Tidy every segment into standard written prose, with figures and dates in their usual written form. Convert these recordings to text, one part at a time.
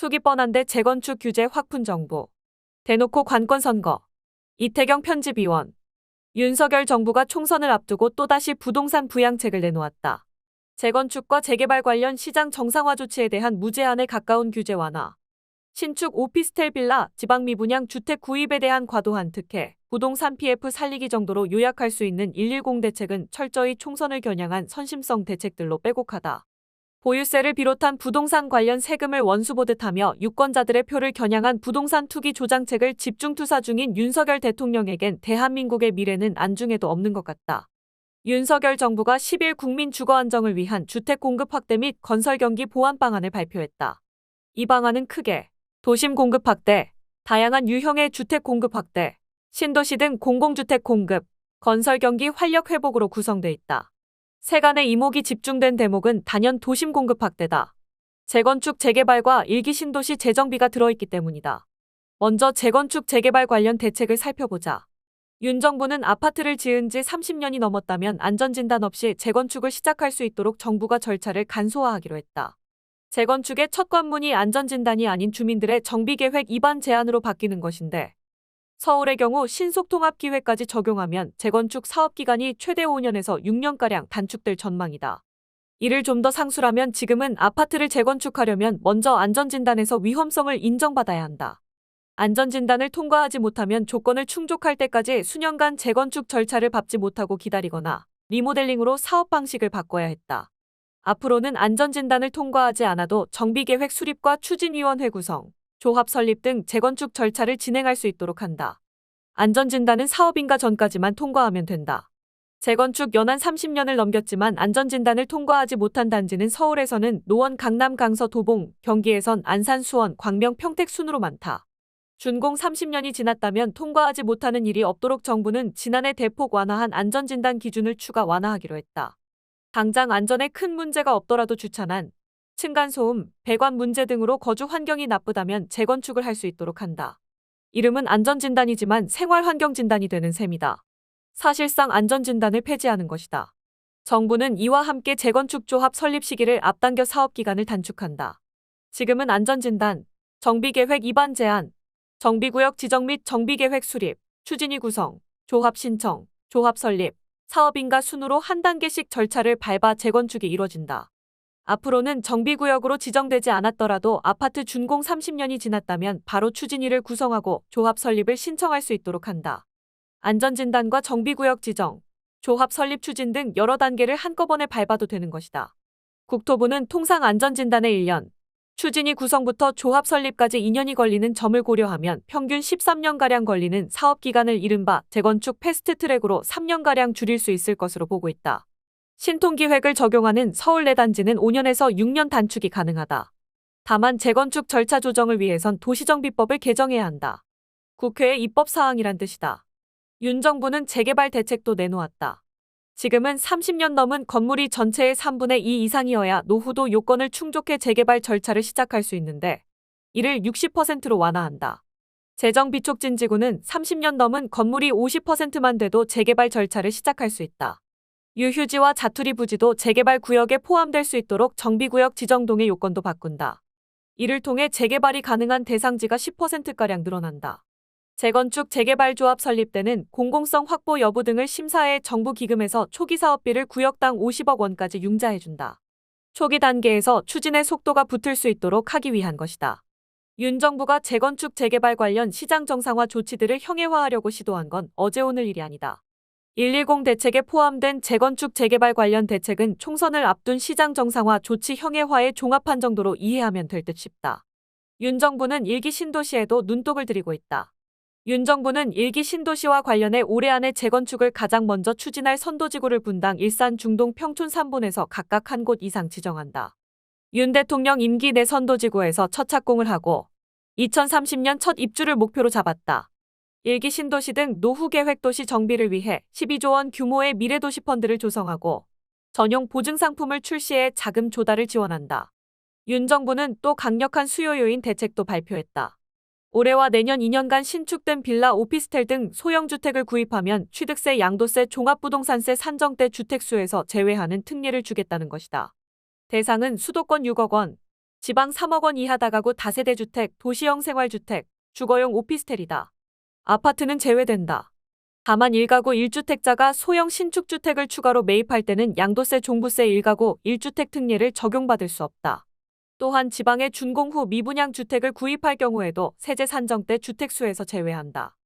투기 뻔한데 재건축 규제 확푼 정부. 대놓고 관권 선거. 이태경 편집위원. 윤석열 정부가 총선을 앞두고 또다시 부동산 부양책을 내놓았다. 재건축과 재개발 관련 시장 정상화 조치에 대한 무제한에 가까운 규제 완화. 신축 오피스텔 빌라, 지방 미분양 주택 구입에 대한 과도한 특혜, 부동산 PF 살리기 정도로 요약할 수 있는 110 대책은 철저히 총선을 겨냥한 선심성 대책들로 빼곡하다. 보유세를 비롯한 부동산 관련 세금을 원수보듯 하며 유권자들의 표를 겨냥한 부동산 투기 조장책을 집중 투사 중인 윤석열 대통령에겐 대한민국의 미래는 안중에도 없는 것 같다. 윤석열 정부가 10일 국민 주거 안정을 위한 주택 공급 확대 및 건설 경기 보완 방안을 발표했다. 이 방안은 크게 도심 공급 확대, 다양한 유형의 주택 공급 확대, 신도시 등 공공주택 공급, 건설 경기 활력 회복으로 구성돼 있다. 세간의 이목이 집중된 대목은 단연 도심 공급 확대다. 재건축 재개발과 일기 신도시 재정비가 들어있기 때문이다. 먼저 재건축 재개발 관련 대책을 살펴보자. 윤 정부는 아파트를 지은 지 30년이 넘었다면 안전진단 없이 재건축을 시작할 수 있도록 정부가 절차를 간소화하기로 했다. 재건축의 첫 관문이 안전진단이 아닌 주민들의 정비계획 위반 제한으로 바뀌는 것인데, 서울의 경우 신속통합기획까지 적용하면 재건축 사업기간이 최대 5년에서 6년가량 단축될 전망이다. 이를 좀 더 상술하면 지금은 아파트를 재건축하려면 먼저 안전진단에서 위험성을 인정받아야 한다. 안전진단을 통과하지 못하면 조건을 충족할 때까지 수년간 재건축 절차를 밟지 못하고 기다리거나 리모델링으로 사업 방식을 바꿔야 했다. 앞으로는 안전진단을 통과하지 않아도 정비계획 수립과 추진위원회 구성, 조합 설립 등 재건축 절차를 진행할 수 있도록 한다. 안전진단은 사업인가 전까지만 통과하면 된다. 재건축 연한 30년을 넘겼지만 안전진단을 통과하지 못한 단지는 서울에서는 노원, 강남, 강서, 도봉, 경기에선 안산, 수원, 광명, 평택 순으로 많다. 준공 30년이 지났다면 통과하지 못하는 일이 없도록 정부는 지난해 대폭 완화한 안전진단 기준을 추가 완화하기로 했다. 당장 안전에 큰 문제가 없더라도 주차난, 층간소음, 배관 문제 등으로 거주 환경이 나쁘다면 재건축을 할 수 있도록 한다. 이름은 안전진단이지만 생활환경진단이 되는 셈이다. 사실상 안전진단을 폐지하는 것이다. 정부는 이와 함께 재건축 조합 설립 시기를 앞당겨 사업기간을 단축한다. 지금은 안전진단, 정비계획 위반 제한, 정비구역 지정 및 정비계획 수립, 추진위 구성, 조합 신청, 조합 설립, 사업인가 순으로 한 단계씩 절차를 밟아 재건축이 이뤄진다. 앞으로는 정비구역으로 지정되지 않았더라도 아파트 준공 30년이 지났다면 바로 추진위를 구성하고 조합 설립을 신청할 수 있도록 한다. 안전진단과 정비구역 지정, 조합 설립 추진 등 여러 단계를 한꺼번에 밟아도 되는 것이다. 국토부는 통상 안전진단에 1년, 추진위 구성부터 조합 설립까지 2년이 걸리는 점을 고려하면 평균 13년가량 걸리는 사업기간을 이른바 재건축 패스트트랙으로 3년가량 줄일 수 있을 것으로 보고 있다. 신통기획을 적용하는 서울 내 단지는 5년에서 6년 단축이 가능하다. 다만 재건축 절차 조정을 위해선 도시정비법을 개정해야 한다. 국회의 입법사항이란 뜻이다. 윤 정부는 재개발 대책도 내놓았다. 지금은 30년 넘은 건물이 전체의 3분의 2 이상이어야 노후도 요건을 충족해 재개발 절차를 시작할 수 있는데 이를 60%로 완화한다. 재정비촉진지구는 30년 넘은 건물이 50%만 돼도 재개발 절차를 시작할 수 있다. 유휴지와 자투리 부지도 재개발 구역에 포함될 수 있도록 정비구역 지정동의 요건도 바꾼다. 이를 통해 재개발이 가능한 대상지가 10%가량 늘어난다. 재건축 재개발 조합 설립 때는 공공성 확보 여부 등을 심사해 정부 기금에서 초기 사업비를 구역당 50억 원까지 융자해준다. 초기 단계에서 추진의 속도가 붙을 수 있도록 하기 위한 것이다. 윤 정부가 재건축 재개발 관련 시장 정상화 조치들을 형해화하려고 시도한 건 어제 오늘 일이 아니다. 110 대책에 포함된 재건축 재개발 관련 대책은 총선을 앞둔 시장 정상화 조치 형해화의 종합한 정도로 이해하면 될 듯 싶다. 윤 정부는 일기 신도시에도 눈독을 들이고 있다. 윤 정부는 일기 신도시와 관련해 올해 안에 재건축을 가장 먼저 추진할 선도지구를 분당, 일산, 중동, 평촌 3분에서 각각 한 곳 이상 지정한다. 윤 대통령 임기 내 선도지구에서 첫 착공을 하고 2030년 첫 입주를 목표로 잡았다. 일기 신도시 등 노후계획도시 정비를 위해 12조 원 규모의 미래도시 펀드를 조성하고 전용 보증상품을 출시해 자금 조달을 지원한다. 윤 정부는 또 강력한 수요 요인 대책도 발표했다. 올해와 내년 2년간 신축된 빌라, 오피스텔 등 소형주택을 구입하면 취득세, 양도세, 종합부동산세 산정 때 주택수에서 제외하는 특례를 주겠다는 것이다. 대상은 수도권 6억 원, 지방 3억 원 이하 다가구 다세대 주택, 도시형 생활주택, 주거용 오피스텔이다. 아파트는 제외된다. 다만 1가구 1주택자가 소형 신축주택을 추가로 매입할 때는 양도세, 종부세 1가구 1주택 특례를 적용받을 수 없다. 또한 지방의 준공 후 미분양 주택을 구입할 경우에도 세제 산정 때 주택수에서 제외한다.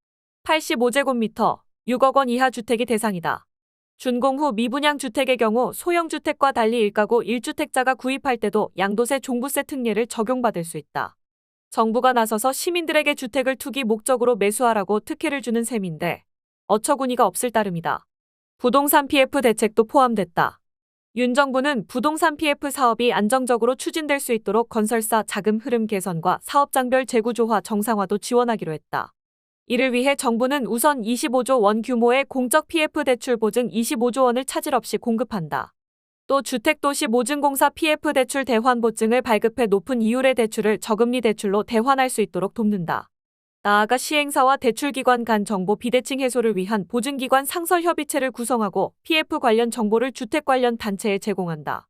85제곱미터, 6억 원 이하 주택이 대상이다. 준공 후 미분양 주택의 경우 소형 주택과 달리 1가구 1주택자가 구입할 때도 양도세, 종부세 특례를 적용받을 수 있다. 정부가 나서서 시민들에게 주택을 투기 목적으로 매수하라고 특혜를 주는 셈인데 어처구니가 없을 따름이다. 부동산 PF 대책도 포함됐다. 윤 정부는 부동산 PF 사업이 안정적으로 추진될 수 있도록 건설사 자금 흐름 개선과 사업장별 재구조화 정상화도 지원하기로 했다. 이를 위해 정부는 우선 25조 원 규모의 공적 PF 대출 보증 25조 원을 차질 없이 공급한다. 또 주택도시모증공사 PF 대출 대환 보증을 발급해 높은 이율의 대출을 저금리 대출로 대환할 수 있도록 돕는다. 나아가 시행사와 대출기관 간 정보 비대칭 해소를 위한 보증기관 상설협의체를 구성하고 PF 관련 정보를 주택 관련 단체에 제공한다.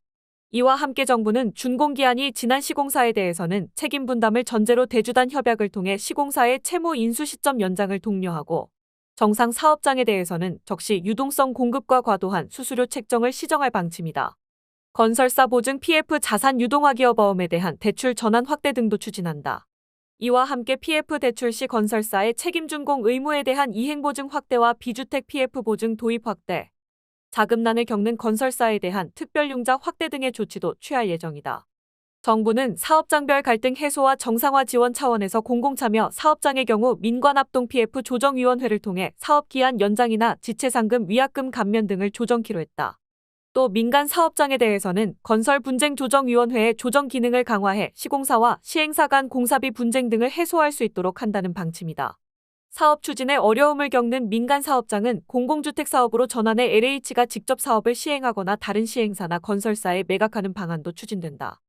이와 함께 정부는 준공기한이 지난 시공사에 대해서는 책임 분담을 전제로 대주단 협약을 통해 시공사의 채무 인수 시점 연장을 독려하고 정상 사업장에 대해서는 적시 유동성 공급과 과도한 수수료 책정을 시정할 방침이다. 건설사 보증 PF 자산 유동화 기업어음에 대한 대출 전환 확대 등도 추진한다. 이와 함께 PF 대출 시 건설사의 책임 준공 의무에 대한 이행보증 확대와 비주택 PF 보증 도입 확대, 자금난을 겪는 건설사에 대한 특별융자 확대 등의 조치도 취할 예정이다. 정부는 사업장별 갈등 해소와 정상화 지원 차원에서 공공참여 사업장의 경우 민관합동 PF 조정위원회를 통해 사업기한 연장이나 지체상금 위약금 감면 등을 조정키로 했다. 또 민간 사업장에 대해서는 건설분쟁조정위원회의 조정 기능을 강화해 시공사와 시행사 간 공사비 분쟁 등을 해소할 수 있도록 한다는 방침이다. 사업 추진에 어려움을 겪는 민간 사업장은 공공주택 사업으로 전환해 LH가 직접 사업을 시행하거나 다른 시행사나 건설사에 매각하는 방안도 추진된다.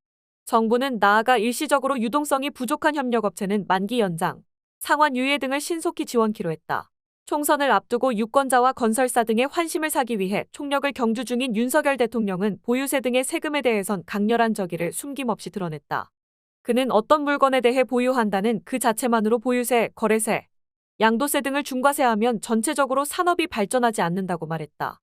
정부는 나아가 일시적으로 유동성이 부족한 협력업체는 만기 연장, 상환 유예 등을 신속히 지원키로 했다. 총선을 앞두고 유권자와 건설사 등의 환심을 사기 위해 총력을 경주 중인 윤석열 대통령은 보유세 등의 세금에 대해선 강렬한 적의를 숨김없이 드러냈다. 그는 어떤 물건에 대해 보유한다는 그 자체만으로 보유세, 거래세, 양도세 등을 중과세하면 전체적으로 산업이 발전하지 않는다고 말했다.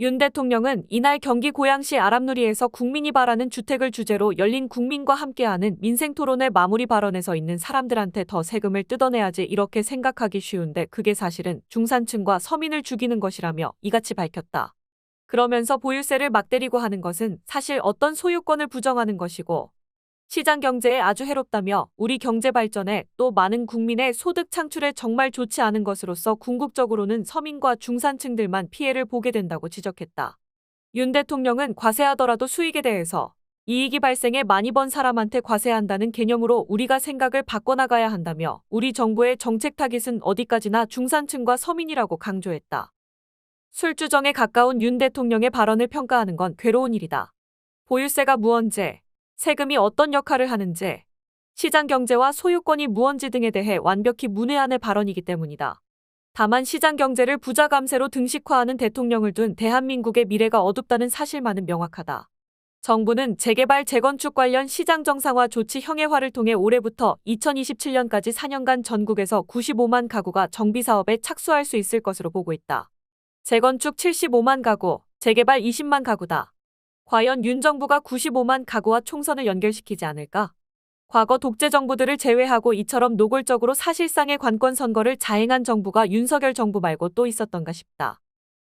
윤 대통령은 이날 경기 고양시 아람누리에서 국민이 바라는 주택을 주제로 열린 국민과 함께하는 민생토론회 마무리 발언에서 있는 사람들한테 더 세금을 뜯어내야지 이렇게 생각하기 쉬운데 그게 사실은 중산층과 서민을 죽이는 것이라며 이같이 밝혔다. 그러면서 보유세를 막 때리고 하는 것은 사실 어떤 소유권을 부정하는 것이고 시장 경제에 아주 해롭다며 우리 경제 발전에 또 많은 국민의 소득 창출에 정말 좋지 않은 것으로서 궁극적으로는 서민과 중산층들만 피해를 보게 된다고 지적했다. 윤 대통령은 과세하더라도 수익에 대해서 이익이 발생해 많이 번 사람한테 과세한다는 개념으로 우리가 생각을 바꿔나가야 한다며 우리 정부의 정책 타깃은 어디까지나 중산층과 서민이라고 강조했다. 술주정에 가까운 윤 대통령의 발언을 평가하는 건 괴로운 일이다. 보유세가 무언지, 세금이 어떤 역할을 하는지, 시장 경제와 소유권이 무언지 등에 대해 완벽히 문외한의 발언이기 때문이다. 다만 시장 경제를 부자 감세로 등식화하는 대통령을 둔 대한민국의 미래가 어둡다는 사실만은 명확하다. 정부는 재개발, 재건축 관련 시장 정상화 조치 형해화를 통해 올해부터 2027년까지 4년간 전국에서 95만 가구가 정비사업에 착수할 수 있을 것으로 보고 있다. 재건축 75만 가구, 재개발 20만 가구다. 과연 윤 정부가 95만 가구와 총선을 연결시키지 않을까? 과거 독재 정부들을 제외하고 이처럼 노골적으로 사실상의 관권 선거를 자행한 정부가 윤석열 정부 말고 또 있었던가 싶다.